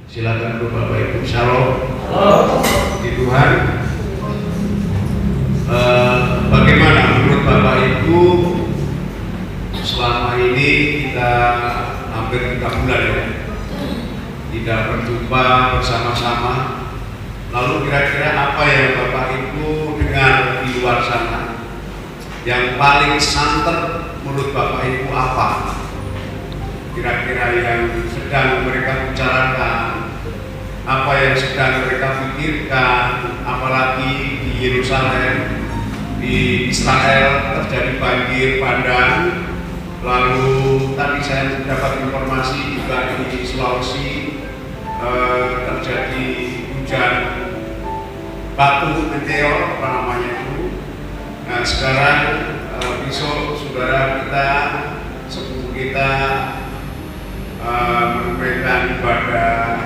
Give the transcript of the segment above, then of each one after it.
Silakan dulu Bapak Ibu. Shalom. Halo. Di Tuhan. Bagaimana menurut Bapak Ibu selama ini kita hampir 3 bulan ya tidak berjumpa bersama-sama. Lalu kira-kira apa yang Bapak Ibu dengar di luar sana yang paling santer menurut Bapak Ibu apa? Kira-kira yang sedang mereka bicarakan, apa yang sedang mereka pikirkan, apalagi di Yerusalem, di Israel terjadi banjir bandang. Lalu tadi saya mendapat informasi juga di Sulawesi terjadi hujan batu meteor apa namanya itu. Nah sekarang besok saudara kita sepupu kita menunaikan ibadah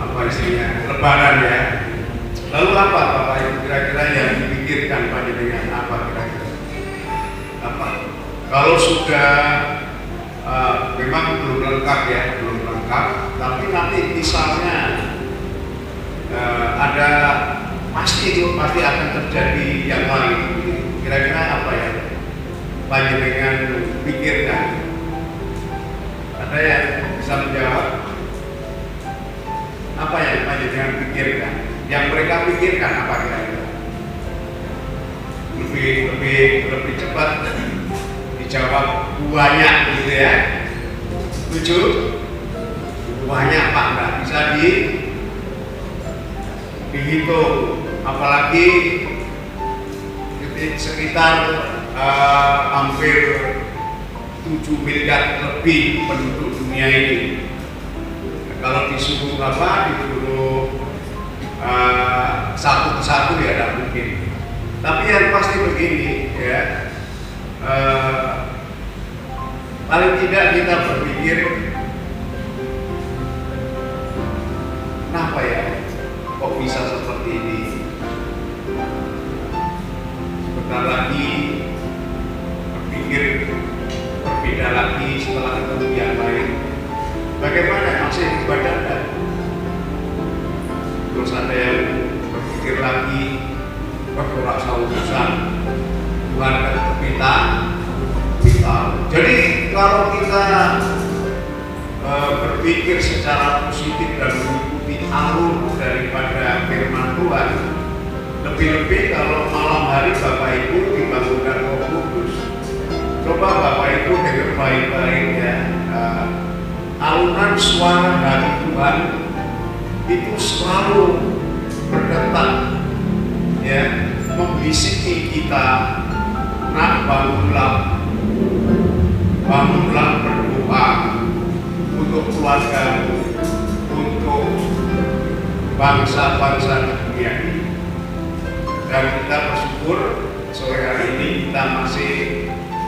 apa istilahnya lebaran ya. Lalu apa Bapak Ibu kira-kira yang dipikirkan panjenengan apa kira-kira? Apa? Kalau sudah memang belum lengkap ya, belum lengkap, tapi nanti misalnya ada pasti akan terjadi yang lain. Kira-kira apa ya panjenengan pikirkan? Ada yang bisa menjawab? Apa yang panjenengan pikirkan? Yang mereka pikirkan apa kira-kira? Lebih cepat dijawab banyak gitu ya. Setuju? Banyak Pak, nggak bisa dihitung. Apalagi sekitar hampir 7 miliar lebih penduduk dunia ini. Kalau disuruh satu persatu ya tidak mungkin. Tapi yang pasti begini ya, paling tidak kita berpikir, kenapa ya kok bisa seperti ini? Sebentar lagi berpikir berbeda lagi setelah ketemu yang lain. Bagaimana masih ibadah kan? Terus ada yang berpikir lagi berdoa sausan Tuhan kita. Jadi kalau kita berpikir secara positif dan mengikuti alur daripada firman Tuhan, lebih-lebih kalau malam hari Bapak Ibu dibangunkan Roh Kudus. Coba Bapak Ibu dengar baik-baik ya, alunan suara dari Tuhan itu selalu berdetak ya, membisiki kita, nak bangunlah berdoa untuk keluarga, untuk bangsa-bangsa dunia ini. Dan kita bersyukur sore hari ini kita masih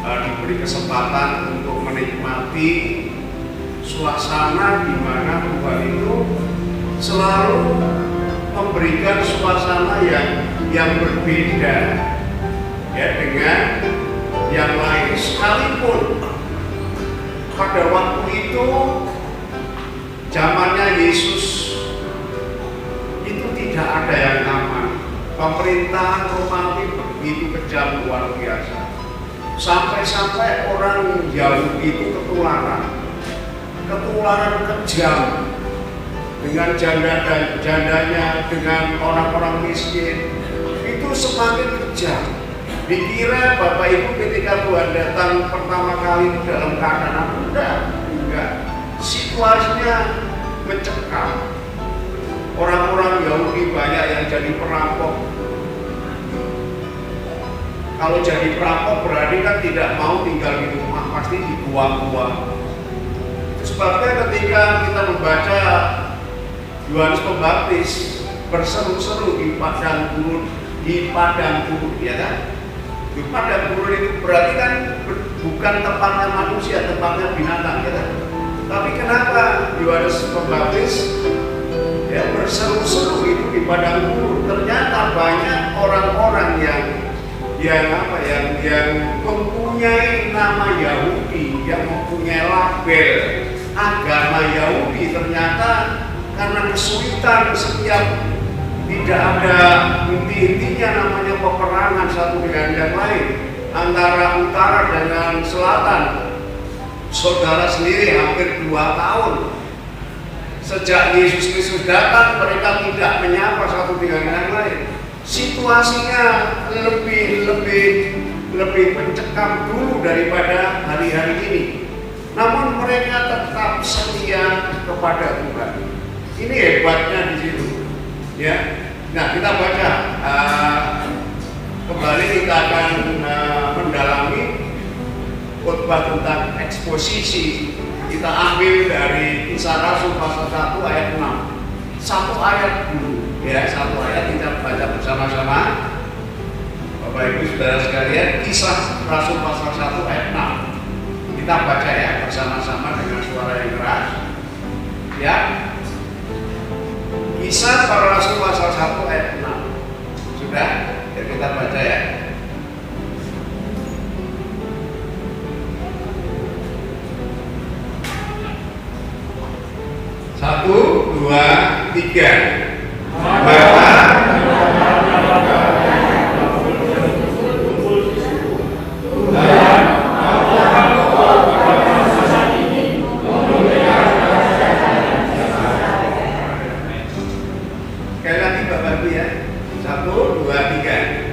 diberi kesempatan untuk menikmati suasana di mana Tuhan itu selalu memberikan suasana yang berbeda ya dengan yang lain. Sekalipun pada waktu itu zamannya Yesus itu tidak ada yang aman. Pemerintahan Romawi begitu kejam luar biasa. Sampai-sampai orang Yahudi itu ketularan kejam dengan jandanya, dengan orang-orang miskin, itu semakin kejam. Dikira Bapak Ibu ketika Tuhan datang pertama kali dalam keadaan enggak. Situasinya mencekam. Orang-orang Yahudi banyak yang jadi perampok. Kalau jadi perampok berarti kan tidak mau tinggal di rumah, pasti di gua-gua. Itu sebabnya ketika kita membaca Yohanes Pembaptis berseru-seru di padang gurun, ya kan? Di padang gurun itu berarti kan bukan tempatnya manusia, tempatnya binatang, ya kan? Tapi kenapa Yohanes Pembaptis ya berseru-seru itu di padang gurun? Ternyata banyak orang-orang yang mempunyai nama Yahudi, yang mempunyai label agama Yahudi ternyata karena kesulitan setiap tidak ada inti-intinya namanya peperangan satu dengan yang lain antara utara dengan selatan. Saudara sendiri hampir 2 tahun sejak Yesus Kristus datang mereka tidak menyapa satu dengan yang lain. Situasinya lebih mencekam dulu daripada hari-hari ini. Namun mereka tetap setia kepada Tuhan. Ini hebatnya di situ. Ya. Nah, kita baca kembali kita akan mendalami khotbah tentang eksposisi. Kita ambil dari Kisah Rasul pasal 1 ayat 6. Satu ayat dulu, ya, satu ayat kita baca bersama-sama. Bapak Ibu Saudara sekalian, Kisah Rasul pasal 1 ayat 6. Kita baca ya bersama-sama dengan suara yang keras. Ya. Kisah Para Rasul pasal 1 ayat 6. Sudah? Ya, kita baca ya. 1, 2, 3. Sekali lagi Bapak Ibu ya. 1, 2, 3.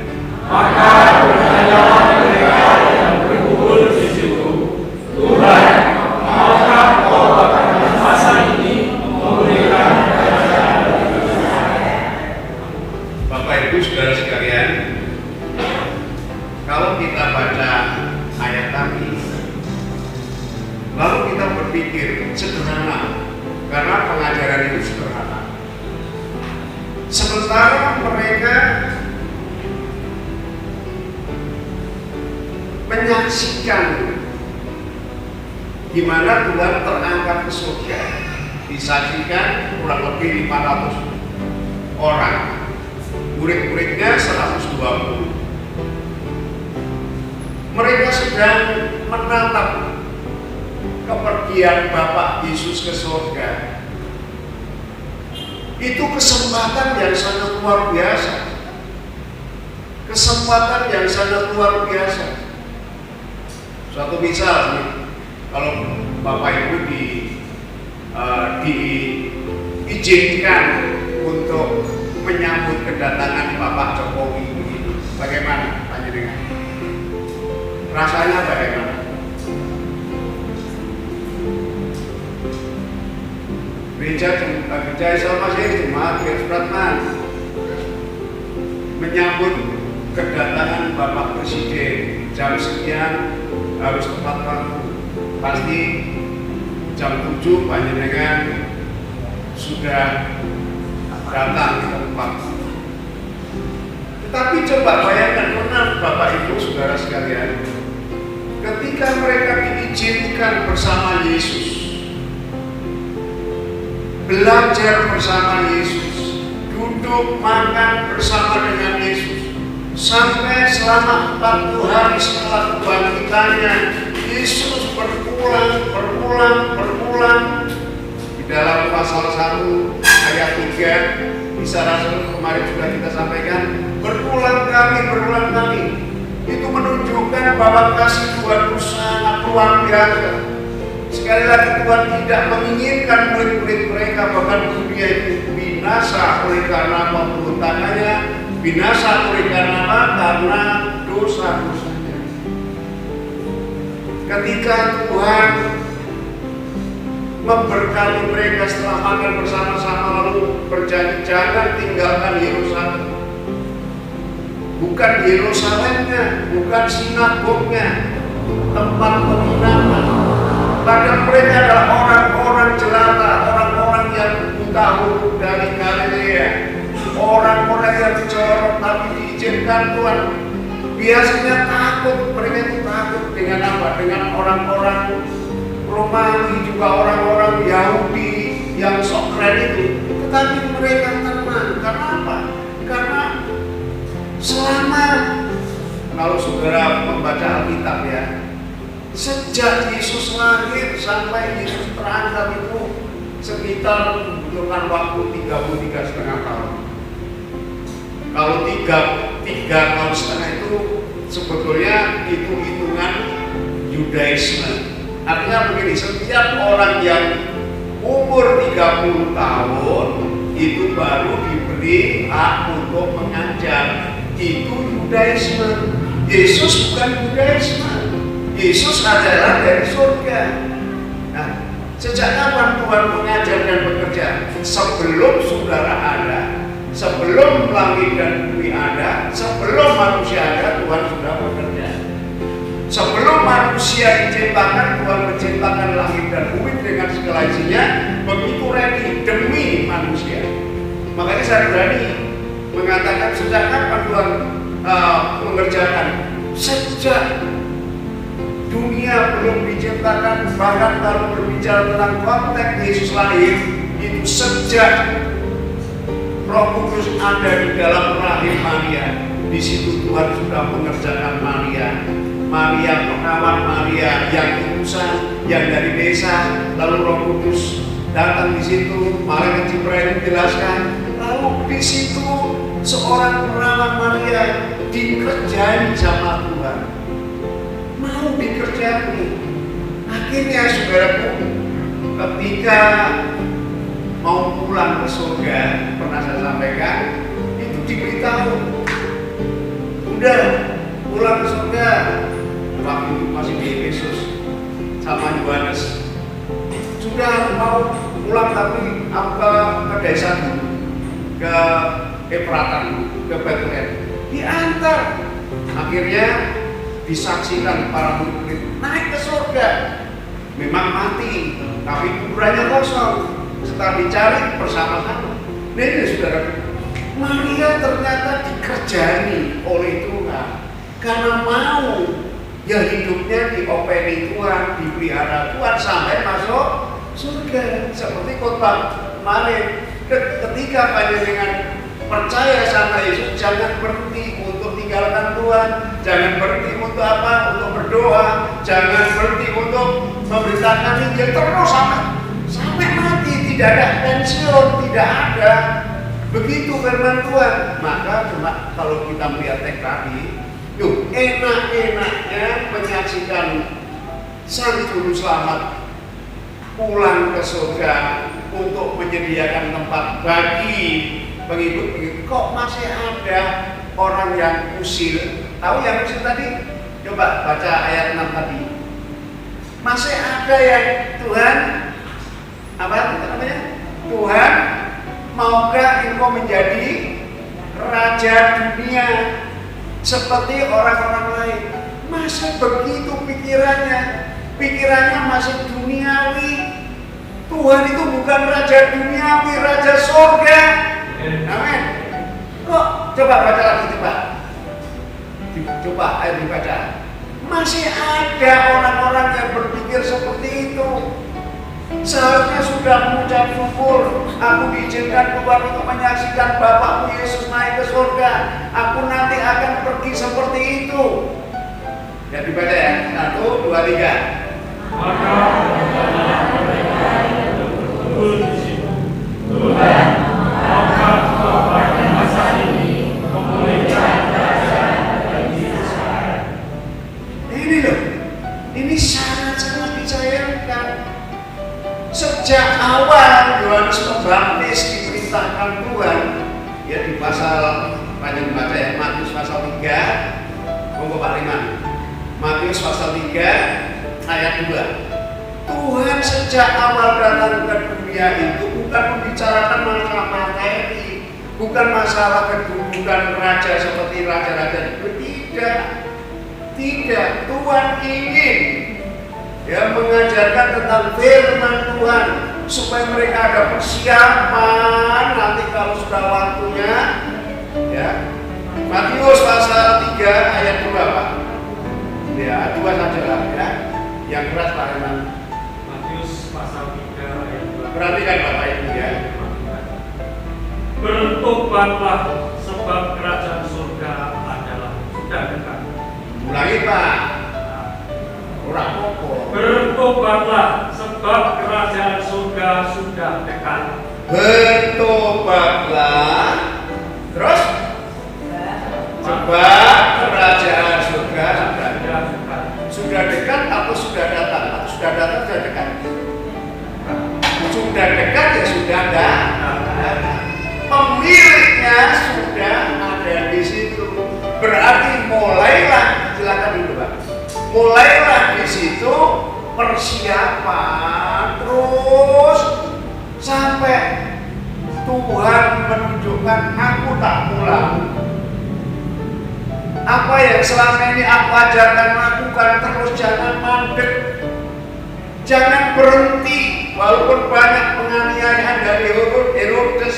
Maka bertanyalah mereka yang berkumpul di situ, Tuhan, maukah kau pada masa ini memberikan kerajaan bagi saya? Bapak Ibu Saudara sekalian, kalau kita baca ayat tadi, lalu kita berpikir sederhana, karena pengajaran itu sederhana. Sementara mereka menyaksikan gimana Tuhan terangkat ke surga, disaksikan kurang lebih 500 orang, murid-muridnya 120. Mereka sedang menatap kepergian Bapak Yesus ke surga. Itu kesempatan yang sangat luar biasa. Kesempatan yang sangat luar biasa. Suatu misal nih, kalau Bapak Ibu diizinkan untuk menyambut kedatangan Bapak Jokowi begitu, bagaimana panjenengan? Rasanya bagaimana? Gereja Islam Masih Jemaat Supratman menyambut kedatangan Bapak Presiden jam sekian harus tepat waktu, pasti jam 7 panjenengan sudah datang di tempat. Tetapi coba bayangkan, pernah Bapak Ibu Saudara sekalian, ketika mereka diizinkan bersama Yesus, belajar bersama Yesus, duduk makan bersama dengan Yesus, sampai selama 40 hari setelah kebangkitannya, Yesus berulang di dalam pasal 1 ayat 3 Kisah Rasul kemarin sudah kita sampaikan, berulang kali itu menunjukkan bahwa kasih Tuhan itu sangat luar biasa. Sekali lagi, Tuhan tidak menginginkan murid-murid mereka bahkan dunia itu binasa oleh karena pemberontakannya, binasa oleh karena apa? Karena dosa-dosanya. Ketika Tuhan memberkati mereka setelah makan bersama-sama lalu berjanji jangan tinggalkan Yerusalem. Bukan Yerusalemnya, bukan sinagognya, tempat penginapan. Padahal mereka adalah orang-orang jelata, orang-orang yang buta huruf dari Galilea, orang-orang yang jorok, tapi diizinkan Tuhan. Biasanya takut, mereka itu takut dengan apa? Dengan orang-orang Romawi, juga orang-orang Yahudi yang sok keren itu. Tetapi mereka tenang, karena apa? Karena selama, kalau saudara membaca Alkitab ya, Sejak Yesus lahir sampai Yesus terangkat itu sekitar membutuhkan waktu 33,5 tahun. Kalau 3 tahun setengah itu sebetulnya hitungan Yudaisme. Artinya begini, setiap orang yang umur 30 tahun itu baru diberi hak untuk mengajar. Itu Yudaisme. Yesus bukan Yudaisme. Yesus adalah dari surga. Nah, sejak kapan Tuhan mengajar dan bekerja? Sebelum saudara ada, sebelum langit dan bumi ada, sebelum manusia ada, Tuhan sudah bekerja. Sebelum manusia diciptakan, Tuhan menciptakan langit dan bumi dengan segala isinya, begitu ready demi manusia. Makanya saya berani mengatakan sejak kapan Tuhan mengerjakan? Sejak dunia belum diciptakan. Bahkan kalau berbicara tentang konteks Yesus lahir, itu sejak Roh Kudus ada di dalam rahim Maria. Di situ Tuhan sudah mengerjakan Maria pengawal Maria yang utusan, yang dari desa. Lalu Roh Kudus datang di situ. Malaikat Jibril menjelaskan. Lalu di situ seorang perawat Maria dikerjain sama Tuhan. Mau dikerjani. Akhirnya saudaraku, ketika mau pulang ke surga, pernah saya sampaikan, itu diberitahu, udah pulang ke surga. Waktu itu masih di Efesus sama Yohanes. Sudah mau pulang tapi ke desa dulu, ke Efratan, ke Bethlehem. Diantar. Akhirnya disaksikan para murid naik ke surga. Memang mati, tapi kuburannya kosong. Setelah dicari bersama-sama. Nah ini saudara, Maria ternyata dikerjani oleh Tuhan karena mau ya hidupnya diopeni Tuhan, dipelihara Tuhan sampai masuk surga. Seperti khotbah kemarin, ketika panjenengan percaya sama Yesus, jangan berhenti untuk tinggalkan Tuhan, jangan berhenti untuk apa? Untuk berdoa, jangan berhenti untuk memberitakan Injil terus sampai mati, tidak ada pensiun, tidak ada. Begitu firman Tuhan. Maka cuma kalau kita melihat teks tadi, enak-enaknya menyaksikan Sang Juru Selamat pulang ke surga untuk menyediakan tempat bagi pengikut-pengikut. Kok masih ada orang yang usil? Tahu yang usil tadi? Coba baca ayat 6 tadi. Masih ada yang Tuhan, apa namanya? Tuhan, maukah engkau menjadi raja dunia seperti orang-orang lain? Masih begitu pikirannya masih duniawi. Tuhan itu bukan raja duniawi, raja surga. Amin. Kok coba baca lagi, coba ayo dibaca. Masih ada orang-orang yang berpikir seperti itu. Seharusnya sudah mengucap syukur, aku diizinkan Tuhan untuk menyaksikan Bapakku Yesus naik ke surga. Aku nanti akan pergi seperti itu. Ya dibaca ya, 1, 2, 3. Maka mereka yang berkumpul di situ, Tuhan, maukah Engkau pada masa ini memulihkan raja bagi Israel? Ini loh, ini sangat-sangat disayangkan. Sejak awal Yohanes Pembaptis diperintahkan Tuhan, ya di pasal panjang baca ya, Matius pasal 3, monggo Pak Liman. Matius pasal 3 ayat 2. Tuhan sejak awal datang ke dunia itu bukan membicarakan masalah materi, bukan masalah kedudukan raja seperti raja-raja itu, tidak. Tuhan ingin ya mengajarkan tentang firman Tuhan supaya mereka ada persiapan nanti kalau sudah waktunya. Ya, Matius pasal 3 ayat 2 Pak. Ya, 2 saja lah ya. Yang keras Pak Renan. Matius pasal 3 ayat 2. Perhatikan Bapak Ibu ya. Bertobatlah sebab kerajaan surga adalah sudah dekat. Ulangi Pak. ora apa-apa. Bertobatlah sebab kerajaan surga sudah dekat. Bertobatlah. Terus sebab kerajaan surga sudah dekat. Sudah dekat atau sudah datang? Atau sudah datang sudah dekat? Sudah dekat ya sudah datang. Pemiliknya sudah ada di situ. Berarti mulailah, silakan dulu Pak. Mulailah di situ persiapan terus sampai Tuhan menunjukkan aku tak pulang. Apa yang selama ini aku ajarkan lakukan terus, jangan mandek, jangan berhenti. Walaupun banyak penganiayaan dari Herodes,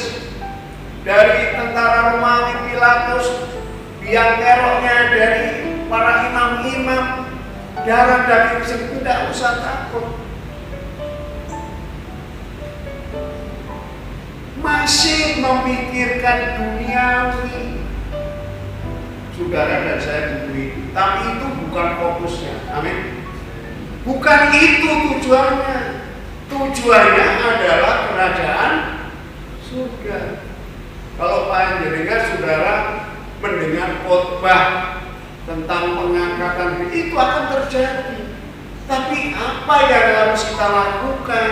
dari tentara Romawi Pilatus, biang keroknya dari para imam-imam, darah daging sendiri, tidak usah takut. Masih memikirkan duniawi, saudara dan saya butuh itu, tapi itu bukan fokusnya. Amin. Bukan itu tujuannya. Tujuannya adalah kerajaan surga. Kalau panjenengan saudara mendengar khotbah tentang pengangkatan itu akan terjadi. Tapi apa yang harus kita lakukan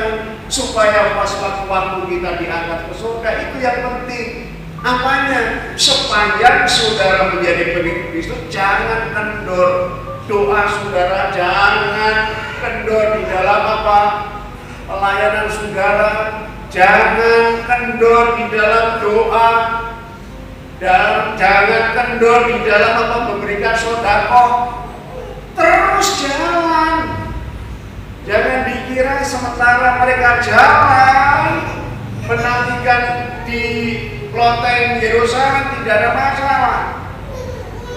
supaya pas waktu kita diangkat ke surga, itu yang penting. Apanya? Sepanjang saudara menjadi pengikut Kristus, jangan kendor. Doa saudara jangan kendor di dalam apa? Pelayanan saudara. Jangan kendor di dalam doa. Dan jangan kendor di dalam apa? Memberikan sedekah. Terus jalan. Jangan dikira sementara mereka jalan menantikan di loteng Yerusalem tidak ada masalah.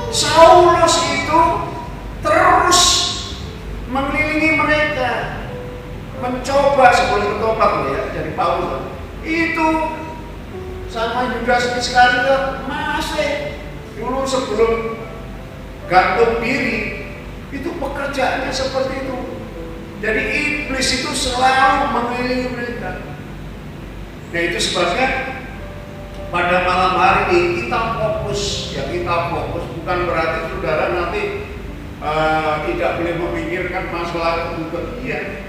Saulus itu terus mengelilingi mereka, mencoba sebelum bertobat ya, dari Paulus itu sama Yudas Iskariot masih dulu sebelum gantung diri itu pekerjaannya seperti itu. Jadi iblis itu selalu mengelilingi mereka. Nah itu sebabnya pada malam hari ini kita fokus, ya kita fokus, bukan berarti saudara nanti tidak boleh memikirkan masalah kebutuhan,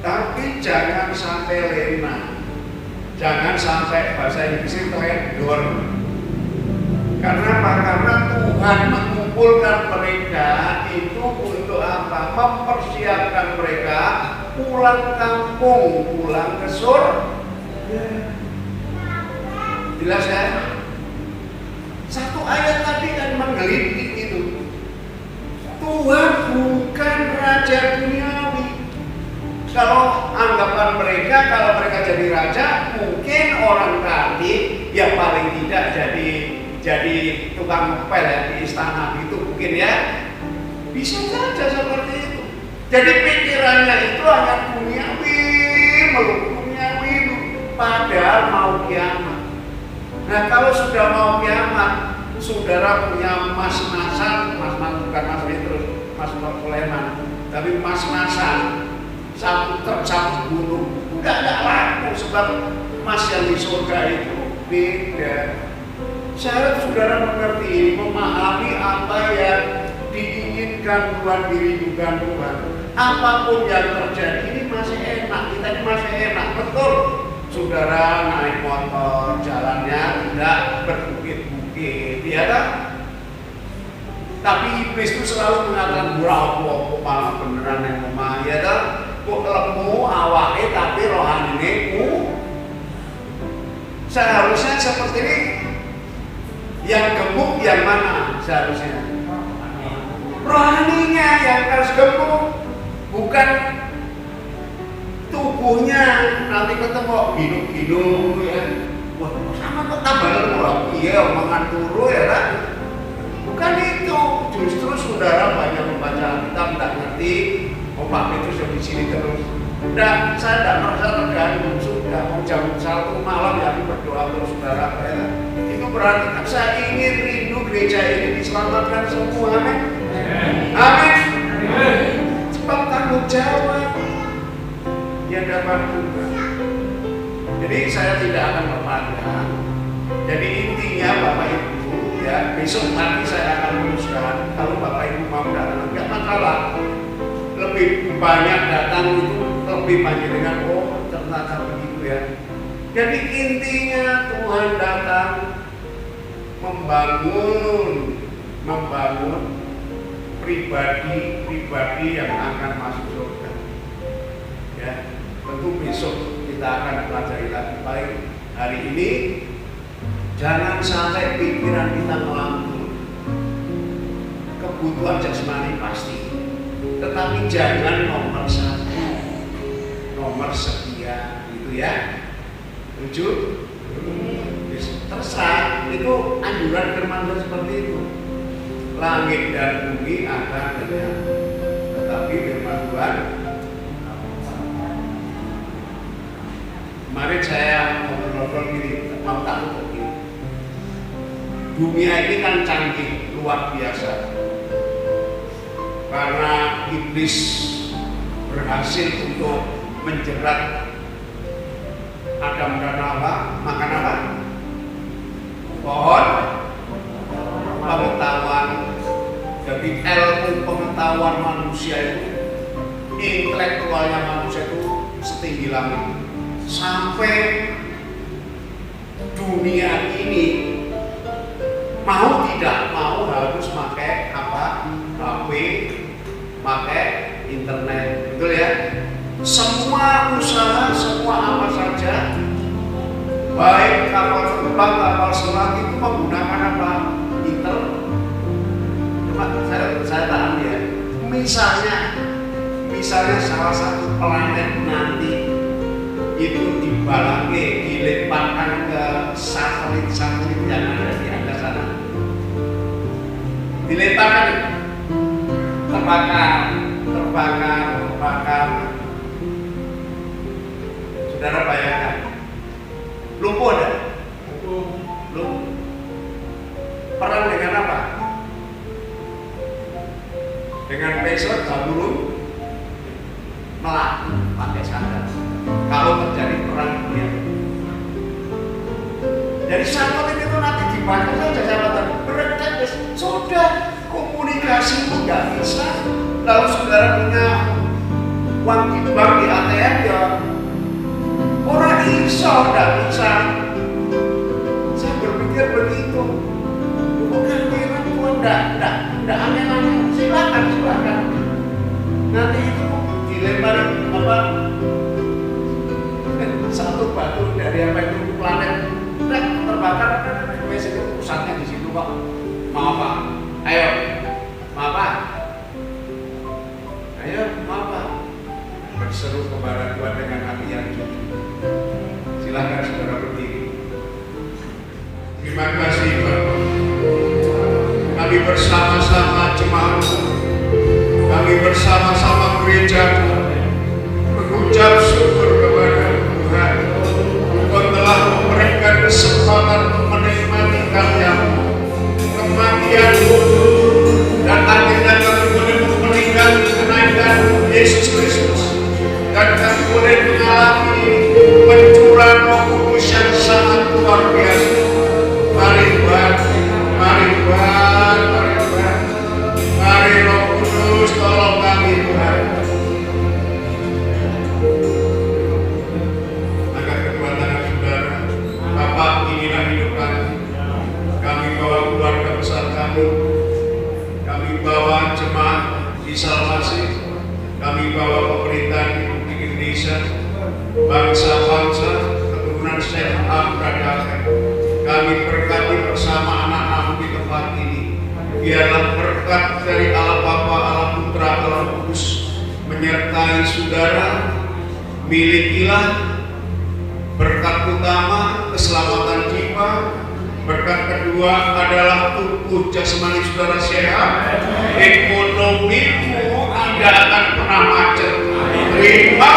tapi jangan sampai lena, jangan sampai bahasa Inggrisnya teledor. Karena apa? Karena Tuhan mengumpulkan mereka itu untuk apa? Mempersiapkan mereka pulang kampung, pulang ke surga. Jelas ya? Satu ayat tadi kan menggelitik itu. Tuhan bukan raja duniawi. Kalau anggapan mereka, kalau mereka jadi raja, mungkin orang tadi yang paling tidak jadi tukang ngepel ya di istana itu mungkin ya. Bisa saja seperti itu. Jadi pikirannya itu hanya duniawi, melulu duniawi, padahal mau kiamat. Nah kalau sudah mau kiamat, saudara punya mas-masan, mas-mas bukan mas Petrus, mas Sulaiman, tapi mas-masan, satu truk, satu gunung, enggak laku sebab emas yang di surga itu beda. Syarat saudara mengerti, memahami apa yang diinginkan Tuhan, dirindukan Tuhan. Apapun yang terjadi ini masih enak, kita ini masih enak, betul. Saudara naik motor, jalannya tidak berbukit-bukit, ya kan? Tapi iblis itu selalu mengatakan bravo, malah beneran yang lemah, ya kan? Kok lemu awalnya tapi rohaninya seharusnya seperti ini. Yang gemuk yang mana seharusnya? Rohaninya yang harus gemuk, bukan tubuhnya. Nanti ketemu ginung-ginung ya. Wah, sama kok tambah lemah. Iya, omongan turu ya kan? Bukan itu. Justru saudara banyak membaca Alkitab tidak ngerti. Pak Petrus yang di sini terus. Dan saya tidak merasa terganggu. Sudah mau jam 1 malam ya berdoa untuk saudara ya. Itu berarti kan saya ingin rindu gereja ini diselamatkan semua. Amin. Amin. Sebab jawab, ya dapat juga. Jadi saya tidak akan memandang. Jadi intinya Bapak Ibu, ya besok nanti saya akan teruskan. Kalau Bapak Ibu mau datang, nggak masalah. Lebih banyak datang itu lebih banyak dengan ternyata begitu ya. Jadi intinya Tuhan datang membangun pribadi yang akan masuk surga. Ya, tentu besok kita akan pelajari lagi. Baik, hari ini jangan sampai pikiran kita melambung. Kebutuhan jasmani pasti, tetapi jangan nomor satu, nomor sekian, gitu ya. Setuju? Terserah, itu anjuran firman Tuhan seperti itu. Langit dan bumi akan lenyap, tetapi firman Tuhan. Kemarin saya ngobrol gini, mau tahu begini. Dunia ini kan canggih, luar biasa. Karena iblis berhasil untuk menjerat Adam dan Hawa makan apa? Pohon pengetahuan. Jadi ilmu pengetahuan manusia itu, intelektualnya manusia itu setinggi langit. Sampai dunia ini mau tidak mau harus pakai apa? HP, pakai internet, betul ya? Semua usaha, semua apa saja, baik kapal terbang, kapal selam itu menggunakan apa? Internet. Cuma saya tahan ya. Misalnya salah satu planet nanti itu dilemparkan ke satelit-satelit yang ada di atas sana. Dilemparkan, terbakar. Saudara bayangkan, lumpuh ada? Lumpuh. Perang dengan apa? Dengan peso, taburu, melak, pakai sandal. Kalau terjadi perang dunia, jadi satelit itu nanti dibantu saja jabatan beredak, sudah komunikasi itu nggak bisa. Lalu saudara punya uang di bank di ATM ya orang insya nggak bisa. Saya berpikir begitu. Bukan memang Tuhan nggak aneh-aneh. Silakan. Nanti itu dilempar apa? Satu batu dari apa itu planet terbakar. Biasanya pusatnya di situ kok. Mau apa? Ayo, mau apa? Berseru kepada Tuhan dengan hati yang jujur. Silakan saudara berdiri. Terima kasih Bapak. Kami bersama-sama jemaat, kami bersama-sama gereja mengucap syukur kepada Tuhan. Engkau telah memberikan kesempatan untuk menikmati karya-Mu, kematian-Mu, dan akhirnya kami boleh memberikan kenaikan Yesus Kristus. Dan kami boleh mengalami pencurahan Roh Kudus yang sangat luar biasa. Mari Roh Kudus tolong kami Tuhan. Angkat kedua tangan saudara. Bapak, inilah hidup kami. Kami bawa keluarga besar kami. Kami bawa jemaat di Salmasi. Kami bawa pemerintahan Republik Indonesia, bangsa-bangsa, keturunan Syekh Abraham. Kami berkati bersama anak-anak di tempat ini. Biarlah berkat dari Allah Bapa, Allah Putra, Allah Kudus menyertai saudara. Milikilah berkat utama keselamatan jiwa. Berkat kedua adalah tubuh jasmani saudara sehat. Ekonomimu tidak akan pernah macet. Terima